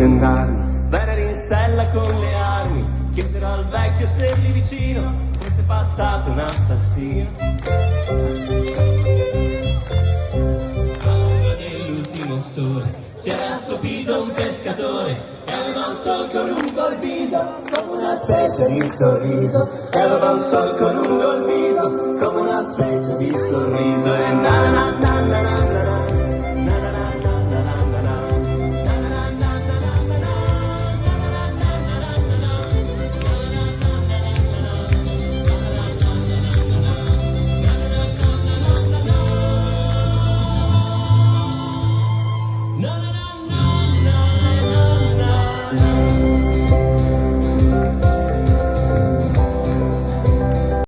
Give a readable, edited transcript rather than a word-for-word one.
gendarmi. Vennero in sella con le armi, chiesero al vecchio se lì vicino fosse passato un assassino. All'ombra dell'ultimo sole si era assopito un pescatore e aveva un solco lungo al viso come una specie di sorriso. E aveva un solco lungo al viso come una specie di sorriso. E na na na